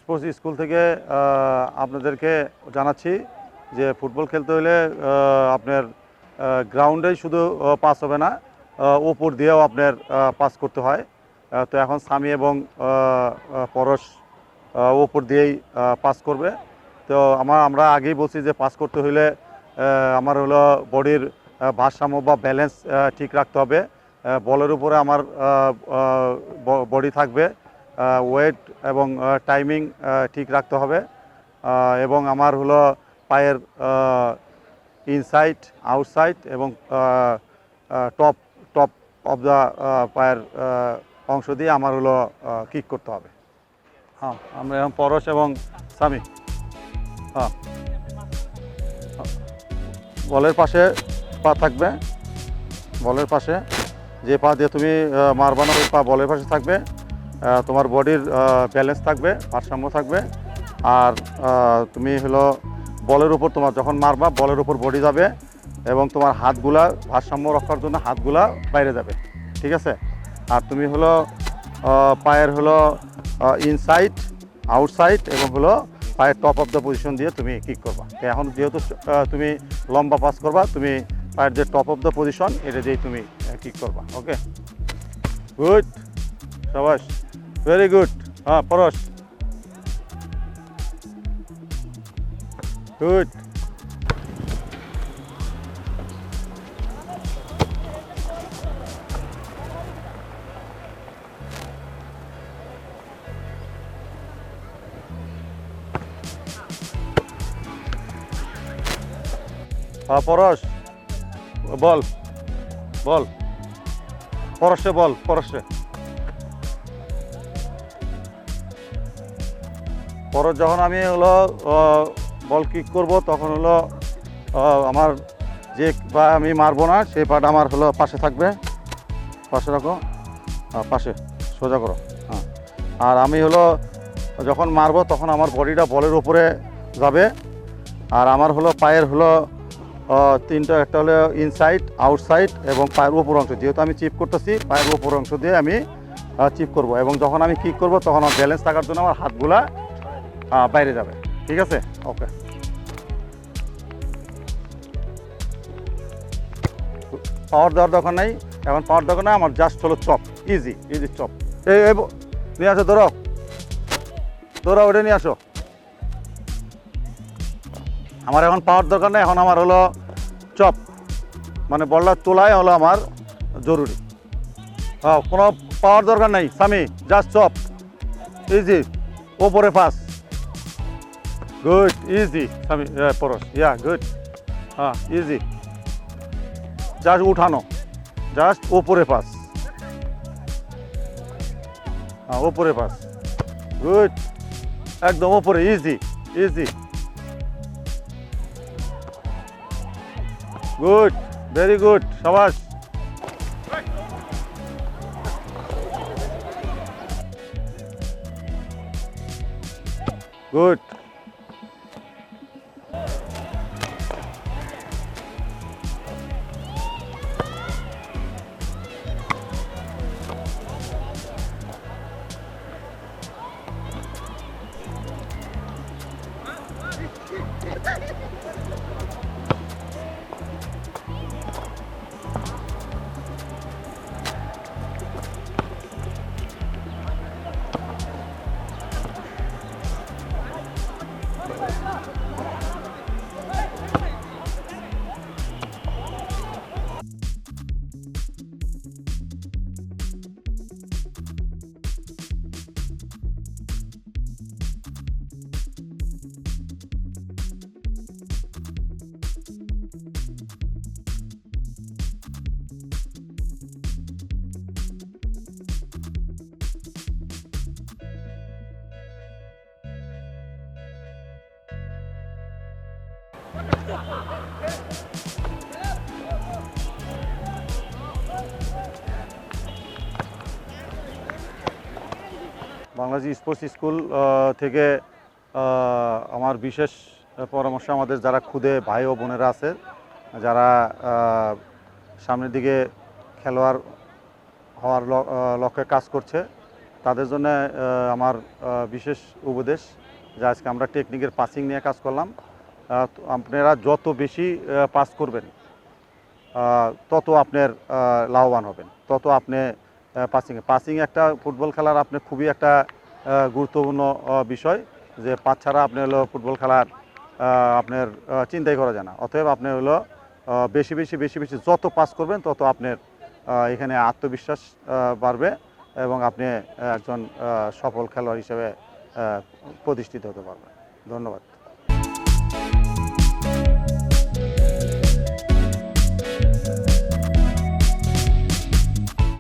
Sports school থেকে আপনাদেরকে জানাচ্ছি যে ফুটবল খেলতে হলে আপনার গ্রাউন্ডেই শুধু পাস হবে না, উপর দিয়েও আপনার পাস করতে হয়। তো এখন সামি এবং পরশ উপর দিয়েই পাস করবে। তো আমরা আগেই বলছি যে পাস করতে হলে আমার হলো বডির ভারসাম্য বা ব্যালেন্স ঠিক রাখতে হবে। বলের উপরে আমার বডি থাকবে, ওয়েট এবং টাইমিং ঠিক রাখতে হবে, এবং আমার হলো পায়ের ইনসাইড আউটসাইড এবং টপ টপ অফ দ্য পায়ের অংশ দিয়ে আমার হলো কিক করতে হবে। হ্যাঁ, আমরা এখন পরশ এবং সামি। হ্যাঁ, বলের পাশে পা থাকবে, বলের পাশে যে পা দিয়ে তুমি মারবা না ওই পা বলের পাশে থাকবে। তোমার বডির ব্যালেন্স থাকবে, ভারসাম্য থাকবে। আর তুমি হলো বলের উপর তোমার যখন মারবা বলের উপর বডি যাবে এবং তোমার হাতগুলা ভারসাম্য রক্ষার জন্য হাতগুলা বাইরে যাবে, ঠিক আছে? আর তুমি হলো পায়ের হলো ইনসাইড আউটসাইড এবং হলো পায়ের টপ অফ দ্য পজিশন দিয়ে তুমি কিক করবা। এখন যেহেতু তুমি লম্বা পাস করবা, তুমি পায়ের যে টপ অফ দ্য পজিশন এটা দিয়েই তুমি কিক করবা। ওকে, গুড, সাবাস, ভেরি গুড। হ্যাঁ, পরশ, গুড। হ্যাঁ, পরশ, বল বল, পরশে বল, পরশে। পরশ যখন আমি হলো বল কিক করব তখন হলো আমার যে পা আমি মারবো না সেই পাটা আমার হলো পাশে থাকবে, পাশে রাখো, পাশে সোজা করো। হ্যাঁ, আর আমি হলো যখন মারবো তখন আমার বডিটা বলের উপরে যাবে। আর আমার হলো পায়ের হলো তিনটা, একটা হলো ইনসাইড আউটসাইড এবং পায়ের উপর অংশ, যেহেতু আমি চিপ করতেছি পায়ের উপর অংশ দিয়ে আমি চিপ করব। এবং যখন আমি কিক করব তখন আমার ব্যালেন্স থাকার জন্য আমার হাতগুলা বাইরে যাবে, ঠিক আছে? ওকে, পাওয়ার দেওয়ার দরকার নাই, এখন পাওয়ার দরকার নাই, আমার জাস্ট হলো চপ, ইজি ইজি চপ। এই নিয়ে আসো, ধরো ধরো, ওটা নিয়ে আসো। আমার এখন পাওয়ার দরকার নেই, এখন আমার হলো চপ, মানে বলটা তোলাই হলো আমার জরুরি। হ্যাঁ, কোনো পাওয়ার দরকার নেই সামি, জাস্ট চপ, ইজি, ওপরে পাস, গুড, ইজি সামি, পরশ, ইয়া গুড। হ্যাঁ, ইজি, জাস্ট উঠানো, জাস্ট ওপরে পাস। হ্যাঁ, ওপরে পাস, গুড, একদম ওপরে, easy easy, good, very good, সাবাস। গুড, বাংলাদেশ স্পোর্টস স্কুল থেকে আমার বিশেষ পরামর্শ, আমাদের যারা খুদে ভাই ও বোনেরা আছে, যারা সামনের দিকে খেলোয়াড় হওয়ার লক্ষ্যে কাজ করছে, তাদের জন্য আমার বিশেষ উপদেশ যে আজকে আমরা টেকনিকের পাসিং নিয়ে কাজ করলাম। তো আপনারা যত বেশি পাস করবেন তত আপনার লাভবান হবেন, তত আপনি পাসিং একটা ফুটবল খেলার আপনি খুবই একটা গুরুত্বপূর্ণ বিষয়, যে পাস ছাড়া আপনি হলো ফুটবল খেলার আপনার চিন্তাই করা যায় না। অতএব আপনি হলো বেশি বেশি বেশি বেশি যত পাস করবেন তত আপনার এখানে আত্মবিশ্বাস বাড়বে এবং আপনি একজন সফল খেলোয়াড় হিসেবে প্রতিষ্ঠিত হতে পারবেন। ধন্যবাদ।